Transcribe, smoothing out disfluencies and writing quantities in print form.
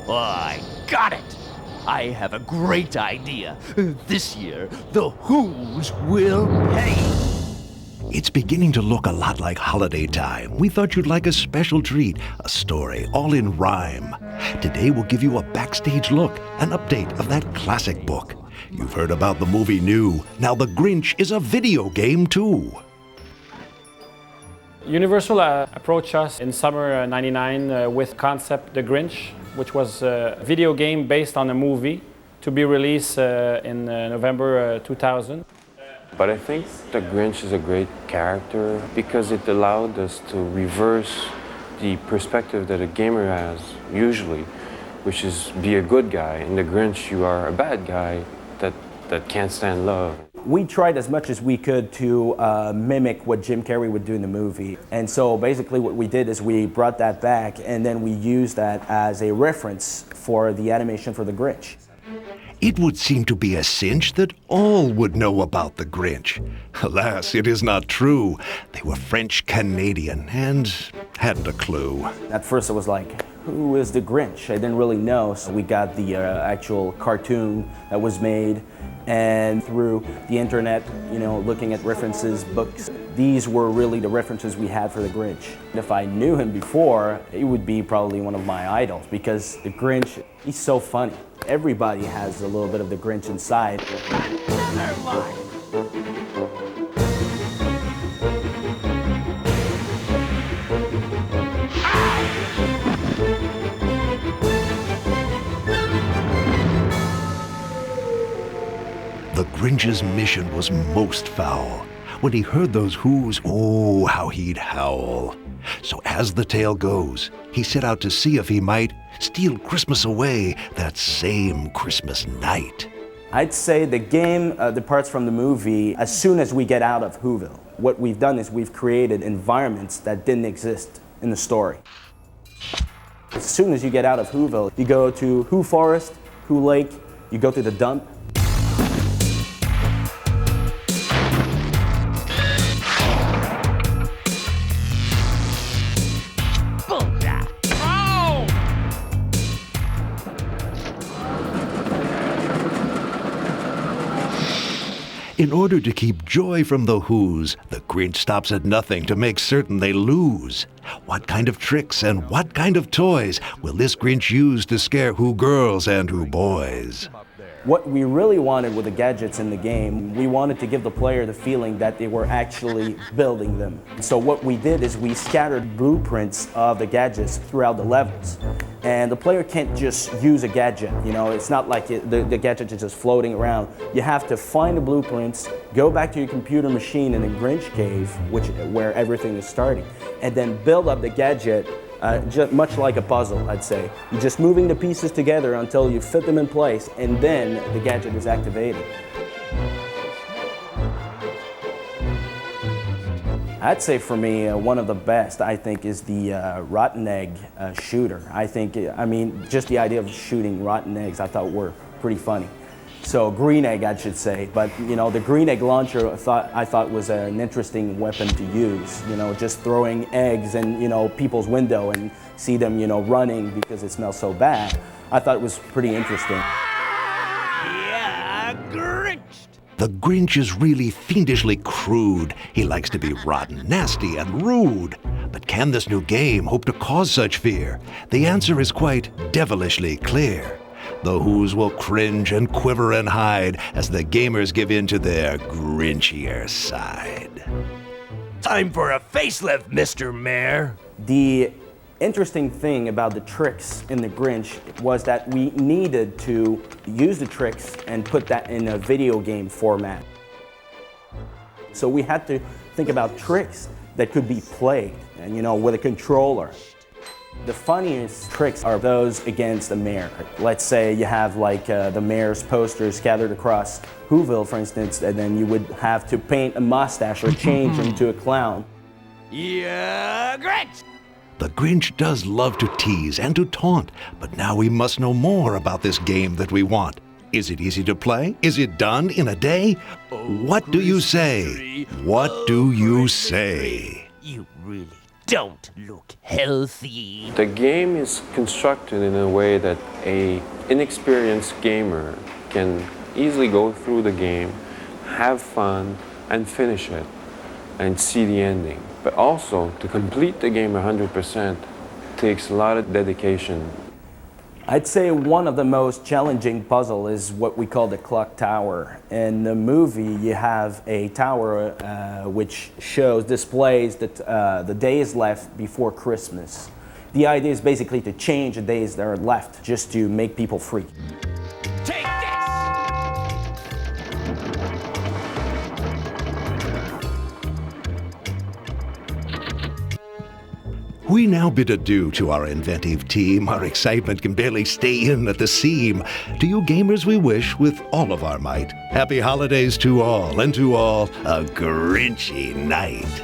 I got it! I have a great idea. This year, the Who's will pay. It's beginning to look a lot like holiday time. We thought you'd like a special treat, a story all in rhyme. Today we'll give you a backstage look, an update of that classic book. You've heard about the movie New. Now The Grinch is a video game too. Universal approached us in summer '99 with concept The Grinch, which was a video game based on a movie to be released in November 2000. But I think The Grinch is a great character because it allowed us to reverse the perspective that a gamer has usually, which is be a good guy. In The Grinch, you are a bad guy that can't stand love. We tried as much as we could to mimic what Jim Carrey would do in the movie. And so basically what we did is we brought that back and then we used that as a reference for the animation for The Grinch. It would seem to be a cinch that all would know about the Grinch. Alas, it is not true. They were French-Canadian and hadn't a clue. At first it was like, who is the Grinch? I didn't really know, so we got the actual cartoon that was made, and through the internet, looking at references, books, these were really the references we had for the Grinch. If I knew him before, he would be probably one of my idols because the Grinch, he's so funny. Everybody has a little bit of the Grinch inside. The Grinch's mission was most foul. When he heard those whoos, oh, how he'd howl. So as the tale goes, he set out to see if he might steal Christmas away that same Christmas night. I'd say the game departs from the movie as soon as we get out of Whoville. What we've done is we've created environments that didn't exist in the story. As soon as you get out of Whoville, you go to Who Forest, Who Lake, you go to the dump. In order to keep joy from the Who's, the Grinch stops at nothing to make certain they lose. What kind of tricks and what kind of toys will this Grinch use to scare Who girls and Who boys? What we really wanted with the gadgets in the game, we wanted to give the player the feeling that they were actually building them. So what we did is we scattered blueprints of the gadgets throughout the levels. And the player can't just use a gadget, it's not like the gadget is just floating around. You have to find the blueprints, go back to your computer machine in the Grinch cave, where everything is starting, and then build up the gadget just much like a puzzle, I'd say. You're just moving the pieces together until you fit them in place, and then the gadget is activated. I'd say for me, one of the best, I think, is the rotten egg shooter. Just the idea of shooting rotten eggs, I thought were pretty funny. So green egg, I should say, but the green egg launcher I thought was an interesting weapon to use. Just throwing eggs in people's window and see them running because it smells so bad. I thought it was pretty interesting. Yeah, Grinch! The Grinch is really fiendishly crude. He likes to be rotten, nasty, and rude. But can this new game hope to cause such fear? The answer is quite devilishly clear. The Who's will cringe and quiver and hide as the gamers give in to their Grinchier side. Time for a facelift, Mr. Mayor. The interesting thing about the tricks in the Grinch was that we needed to use the tricks and put that in a video game format. So we had to think about tricks that could be played, and with a controller. The funniest tricks are those against the mayor. Let's say you have the mayor's posters scattered across Whoville, for instance, and then you would have to paint a mustache or change him to a clown. Yeah, Grinch! The Grinch does love to tease and to taunt, but now we must know more about this game that we want. Is it easy to play? Is it done in a day? What do you say? What do you say? You really don't look healthy. The game is constructed in a way that a inexperienced gamer can easily go through the game, have fun, and finish it, and see the ending. But also, to complete the game 100% takes a lot of dedication. I'd say one of the most challenging puzzle is what we call the clock tower. In the movie, you have a tower which displays the days left before Christmas. The idea is basically to change the days that are left just to make people free. Take this! We now bid adieu to our inventive team. Our excitement can barely stay in at the seam. To you gamers we wish with all of our might, happy holidays to all, and to all a Grinchy night.